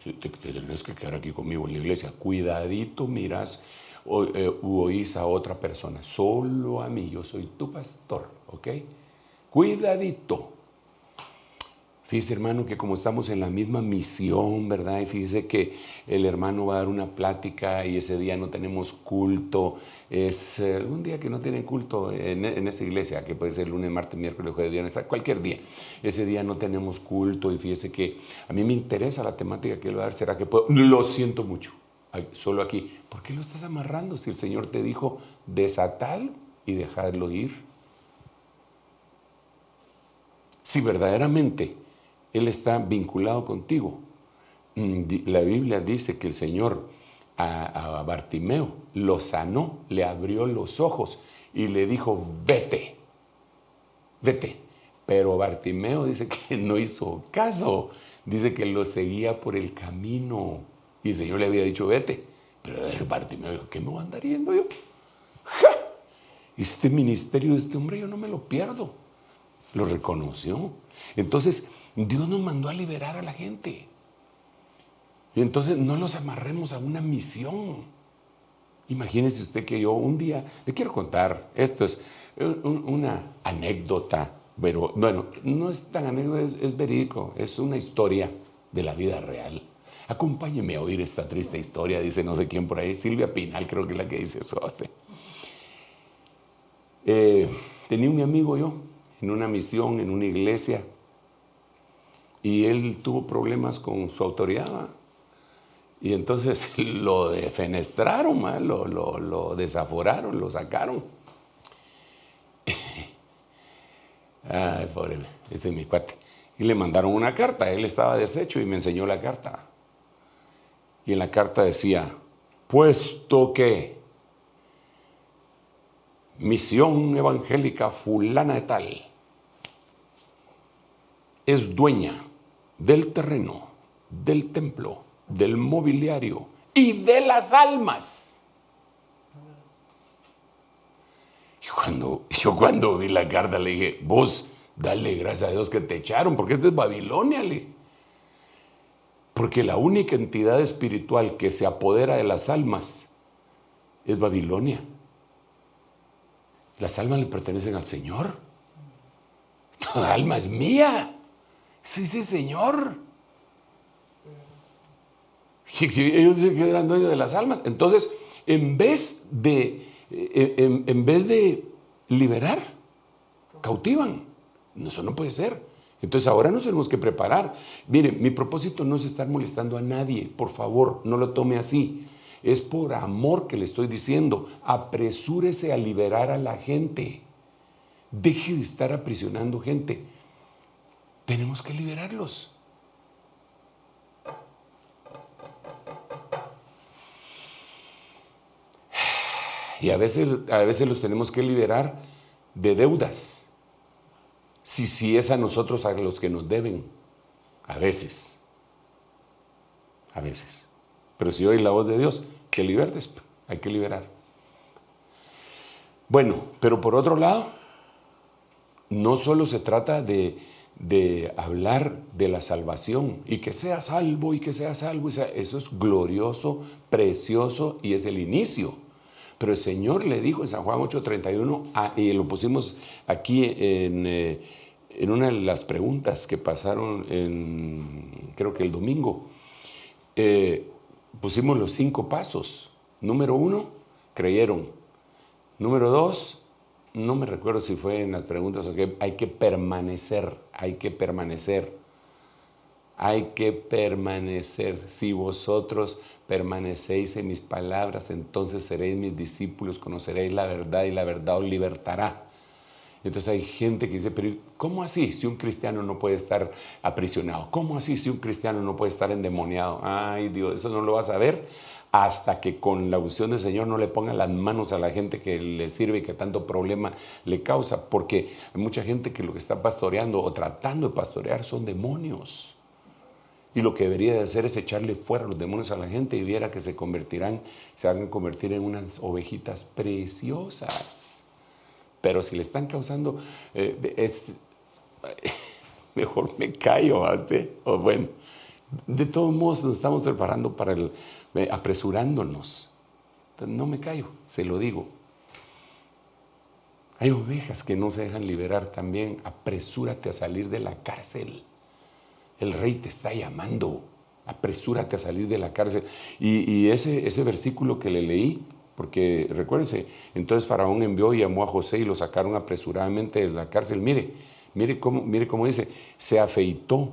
Speaker 3: Si te tenés que quedar aquí conmigo en la iglesia, cuidadito mirás u oís a otra persona, solo a mí, yo soy tu pastor, ¿ok? Cuidadito. Fíjese, hermano, que como estamos en la misma misión, ¿verdad? Y fíjese que el hermano va a dar una plática y ese día no tenemos culto. Es un día que no tienen culto en esa iglesia, que puede ser lunes, martes, miércoles, jueves, viernes, cualquier día. Ese día no tenemos culto y fíjese que a mí me interesa la temática que él va a dar. ¿Será que puedo? Lo siento mucho. Solo aquí. ¿Por qué lo estás amarrando si el Señor te dijo desatalo y dejarlo ir? Si verdaderamente Él está vinculado contigo. La Biblia dice que el Señor a Bartimeo lo sanó, le abrió los ojos y le dijo, vete, vete. Pero Bartimeo dice que no hizo caso, dice que lo seguía por el camino y el Señor le había dicho, vete. Pero Bartimeo dijo, ¿qué me voy a andar yendo yo? ¡Ja! Este ministerio de este hombre yo no me lo pierdo. Lo reconoció. Entonces, Dios nos mandó a liberar a la gente. Y entonces no los amarremos a una misión. Imagínese usted que yo un día, le quiero contar, esto es una anécdota, pero bueno, no es tan anécdota, es verídico, es una historia de la vida real. Acompáñeme a oír esta triste historia, dice no sé quién por ahí, Silvia Pinal creo que es la que dice eso. Tenía un amigo yo en una misión, en una iglesia, y él tuvo problemas con su autoridad, ¿va? Y entonces lo defenestraron, ¿va? Lo desaforaron, lo sacaron. Ay, pobre, ese es mi cuate. Y le mandaron una carta, él estaba deshecho y me enseñó la carta. Y en la carta decía, puesto que misión evangélica fulana de tal es dueña del terreno, del templo, del mobiliario y de las almas. Y yo cuando vi la carta le dije, vos dale gracias a Dios que te echaron, porque esto es Babilonia, porque la única entidad espiritual que se apodera de las almas es Babilonia. Las almas le pertenecen al Señor. Toda alma es mía. Sí, Señor. Ellos eran dueños de las almas. Entonces, en vez de liberar, cautivan. Eso no puede ser. Entonces ahora nos tenemos que preparar. Mire, mi propósito no es estar molestando a nadie. Por favor, no lo tome así. Es por amor que le estoy diciendo. Apresúrese a liberar a la gente. Deje de estar aprisionando gente. Tenemos que liberarlos. Y a veces los tenemos que liberar de deudas. Si es a nosotros a los que nos deben. A veces. Pero si oís la voz de Dios, que libertes, hay que liberar. Bueno, pero por otro lado, no solo se trata de hablar de la salvación y que sea salvo y que sea salvo. Eso es glorioso, precioso y es el inicio. Pero el Señor le dijo en San Juan 8:31, y lo pusimos aquí en una de las preguntas que pasaron creo que el domingo, pusimos los 5 pasos. Número 1, creyeron. Número 2, no me recuerdo si fue en las preguntas o qué, hay que permanecer. Si vosotros permanecéis en mis palabras, entonces seréis mis discípulos, conoceréis la verdad y la verdad os libertará. Entonces hay gente que dice, pero ¿cómo así si un cristiano no puede estar aprisionado? ¿Cómo así si un cristiano no puede estar endemoniado? Ay Dios, eso no lo vas a ver hasta que con la unción del Señor no le pongan las manos a la gente que le sirve y que tanto problema le causa. Porque hay mucha gente que lo que está pastoreando o tratando de pastorear son demonios. Y lo que debería de hacer es echarle fuera los demonios a la gente y viera que se van a convertir en unas ovejitas preciosas. Pero si le están causando, mejor me callo. O bueno, de todos modos nos estamos preparando para apresurándonos. Entonces, no me callo, se lo digo. Hay ovejas que no se dejan liberar también. Apresúrate a salir de la cárcel. El rey te está llamando. Apresúrate a salir de la cárcel. Y ese versículo que le leí, porque recuérdense, entonces Faraón envió y llamó a José y lo sacaron apresuradamente de la cárcel. Mire cómo dice, se afeitó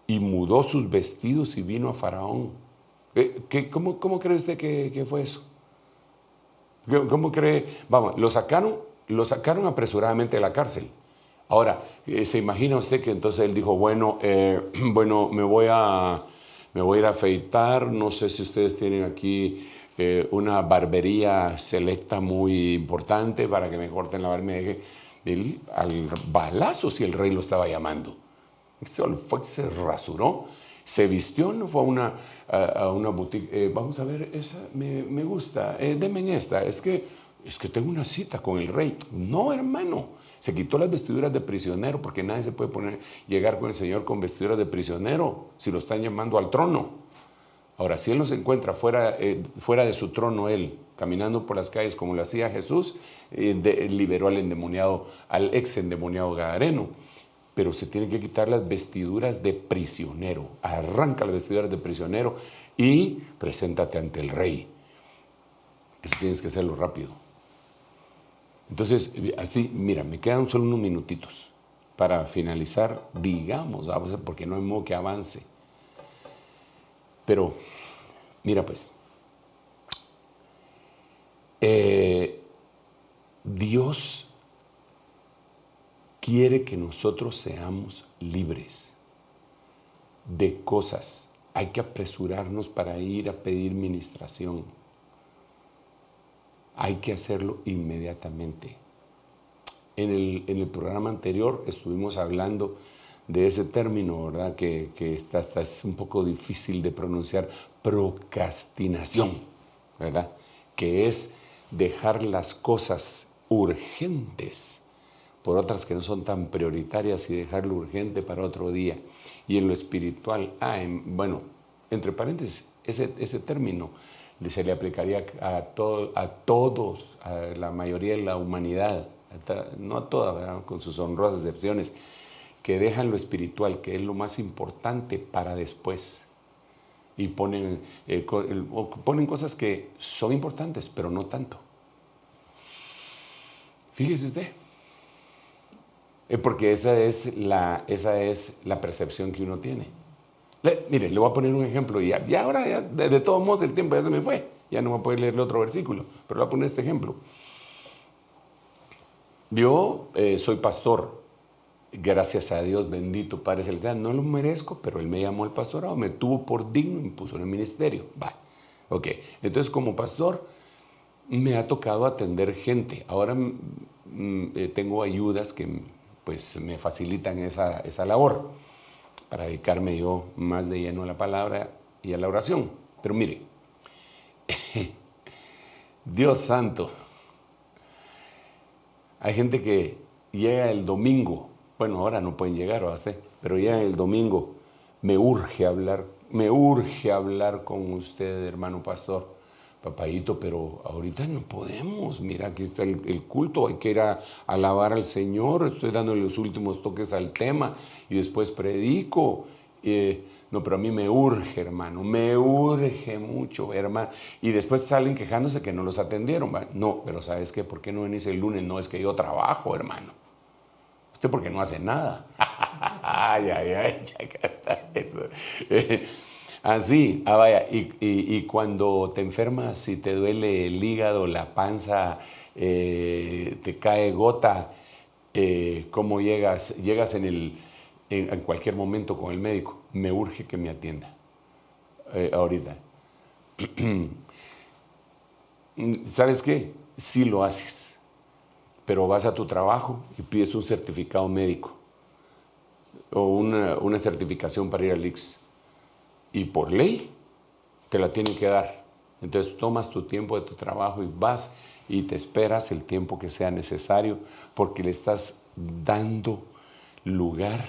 Speaker 3: y mudó sus vestidos y vino a Faraón. ¿Cómo cree usted que fue eso? ¿Cómo cree? Vamos, lo sacaron apresuradamente de la cárcel. Ahora, ¿se imagina usted que entonces él dijo, bueno, me voy a ir a afeitar, no sé si ustedes tienen aquí una barbería selecta muy importante para que me corten la barba? Me deje al balazo si el rey lo estaba llamando. Solo fue, se rasuró, se vistió, no fue a una boutique. Vamos a ver, esa me gusta, denme esta, es que tengo una cita con el rey. No, hermano, se quitó las vestiduras de prisionero, porque nadie se puede llegar con el Señor con vestiduras de prisionero si lo están llamando al trono. Ahora, si él no se encuentra fuera de su trono, él, caminando por las calles como lo hacía Jesús, liberó al ex endemoniado gadareno. Pero se tiene que quitar las vestiduras de prisionero. Arranca las vestiduras de prisionero y preséntate ante el rey. Eso tienes que hacerlo rápido. Entonces, así, mira, me quedan solo unos minutitos para finalizar, digamos, porque no hay modo que avance. Pero, mira pues, Dios quiere que nosotros seamos libres de cosas. Hay que apresurarnos para ir a pedir ministración. Hay que hacerlo inmediatamente. En el programa anterior estuvimos hablando de ese término, ¿verdad? Que hasta es un poco difícil de pronunciar, procrastinación, ¿verdad? Que es dejar las cosas urgentes por otras que no son tan prioritarias y dejarlo urgente para otro día. Y en lo espiritual, entre paréntesis, ese término se le aplicaría a todos, a la mayoría de la humanidad, no a toda, ¿verdad? Con sus honrosas excepciones, que dejan lo espiritual, que es lo más importante, para después. Y ponen cosas que son importantes, pero no tanto. Fíjese usted. Porque esa es la percepción que uno tiene. Mire, le voy a poner un ejemplo. Y ahora, de todos modos, el tiempo ya se me fue. Ya no voy a poder leerle otro versículo. Pero le voy a poner este ejemplo. Yo soy pastor. Gracias a Dios, bendito Padre Celestial. No lo merezco, pero Él me llamó al pastorado. Me tuvo por digno y me puso en el ministerio. Ok. Entonces, como pastor, me ha tocado atender gente. Ahora tengo ayudas que pues me facilitan esa labor para dedicarme yo más de lleno a la palabra y a la oración. Pero mire, Dios santo, hay gente que llega el domingo, bueno, ahora no pueden llegar, pero llega el domingo, me urge hablar con usted, hermano pastor. Papayito, pero ahorita no podemos. Mira, aquí está el culto, hay que ir a alabar al Señor. Estoy dándole los últimos toques al tema y después predico. No, pero a mí me urge, hermano, me urge mucho, hermano. Y después salen quejándose que no los atendieron. ¿Va? No, pero ¿sabes qué? ¿Por qué no venís el lunes? No, es que yo trabajo, hermano. ¿Usted por qué no hace nada? Ay, ay, ay, eso. Así, vaya, y cuando te enfermas, si te duele el hígado, la panza, te cae gota, ¿cómo llegas? Llegas en cualquier momento con el médico. Me urge que me atienda ahorita. ¿Sabes qué? Sí lo haces, pero vas a tu trabajo y pides un certificado médico o una certificación para ir al IX. Y por ley te la tienen que dar. Entonces tomas tu tiempo de tu trabajo y vas y te esperas el tiempo que sea necesario porque le estás dando lugar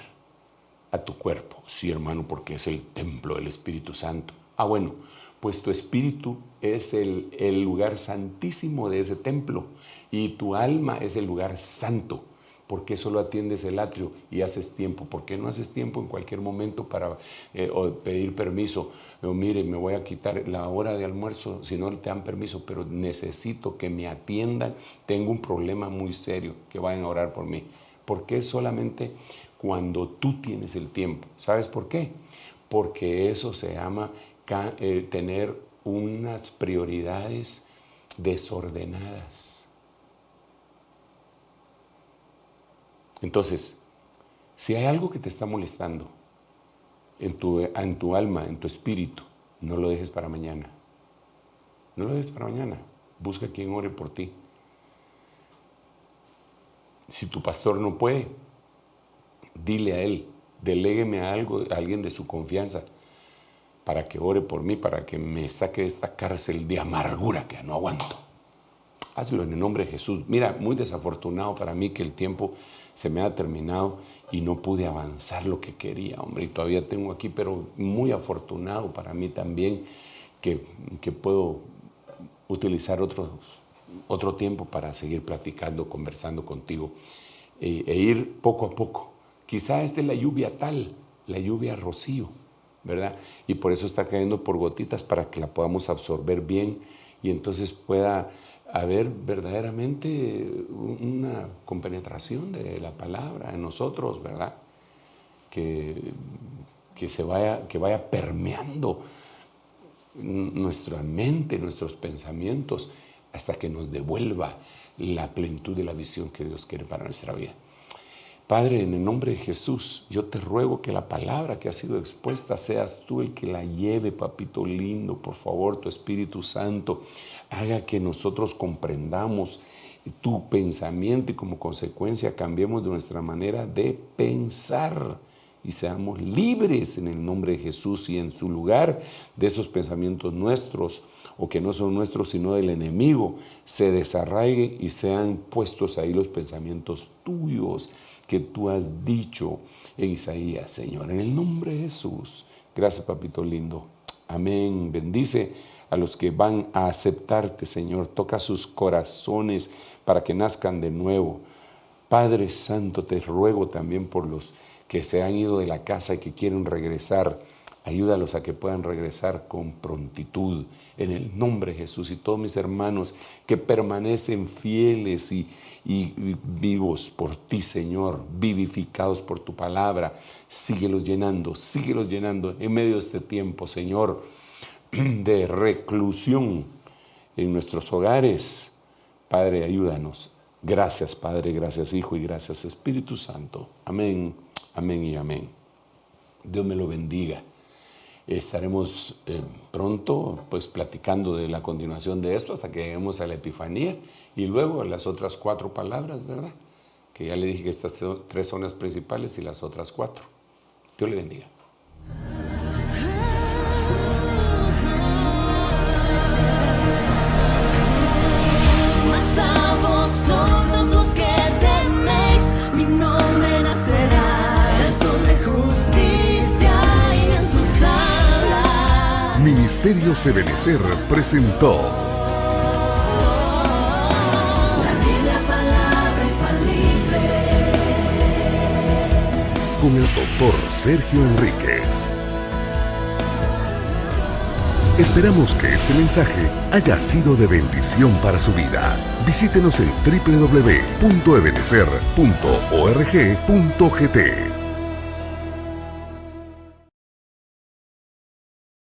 Speaker 3: a tu cuerpo. Sí, hermano, porque es el templo del Espíritu Santo. Bueno, pues tu espíritu es el lugar santísimo de ese templo y tu alma es el lugar santo. ¿Por qué solo atiendes el atrio y haces tiempo? ¿Por qué no haces tiempo en cualquier momento para pedir permiso? Mire, me voy a quitar la hora de almuerzo si no te dan permiso, pero necesito que me atiendan. Tengo un problema muy serio, que vayan a orar por mí. ¿Por qué solamente cuando tú tienes el tiempo? ¿Sabes por qué? Porque eso se llama tener unas prioridades desordenadas. Entonces, si hay algo que te está molestando en tu alma, en tu espíritu, no lo dejes para mañana. No lo dejes para mañana. Busca quien ore por ti. Si tu pastor no puede, dile a él, delégueme a alguien de su confianza para que ore por mí, para que me saque de esta cárcel de amargura que no aguanto. Hazlo en el nombre de Jesús. Mira, muy desafortunado para mí que el tiempo se me ha terminado y no pude avanzar lo que quería, hombre, y todavía tengo aquí, pero muy afortunado para mí también que puedo utilizar otro tiempo para seguir platicando, conversando contigo e ir poco a poco. Quizá esta es la lluvia la lluvia rocío, ¿verdad? Y por eso está cayendo por gotitas para que la podamos absorber bien y entonces pueda haber verdaderamente una compenetración de la palabra en nosotros, ¿verdad? Que vaya permeando nuestra mente, nuestros pensamientos, hasta que nos devuelva la plenitud de la visión que Dios quiere para nuestra vida. Padre, en el nombre de Jesús, yo te ruego que la palabra que ha sido expuesta seas tú el que la lleve, papito lindo. Por favor, tu Espíritu Santo haga que nosotros comprendamos tu pensamiento y como consecuencia cambiemos de nuestra manera de pensar y seamos libres en el nombre de Jesús y en su lugar de esos pensamientos nuestros o que no son nuestros sino del enemigo, se desarraiguen y sean puestos ahí los pensamientos tuyos que tú has dicho en Isaías, Señor, en el nombre de Jesús. Gracias, papito lindo. Amén. Bendice a los que van a aceptarte, Señor. Toca sus corazones para que nazcan de nuevo. Padre Santo, te ruego también por los que se han ido de la casa y que quieren regresar. Ayúdalos a que puedan regresar con prontitud en el nombre de Jesús. Y todos mis hermanos que permanecen fieles y vivos por ti, Señor, vivificados por tu palabra, síguelos llenando en medio de este tiempo, Señor, de reclusión en nuestros hogares. Padre, ayúdanos. Gracias, Padre, gracias, Hijo, y gracias, Espíritu Santo. Amén, amén y amén. Dios me lo bendiga. Estaremos pronto pues platicando de la continuación de esto hasta que lleguemos a la Epifanía y luego a las otras 4 palabras, ¿verdad? Que ya le dije que estas 3 son las principales y las otras 4. Dios le bendiga.
Speaker 2: Mas a vosotros los que teméis, mi nombre nacerá, el sol de justicia y en sus alas.
Speaker 1: Ministerios Ebenecer presentó
Speaker 2: La Biblia, palabra infalible.
Speaker 1: con el doctor Sergio Enríquez. Esperamos que este mensaje haya sido de bendición para su vida. Visítenos en www.ebenecer.org.gt.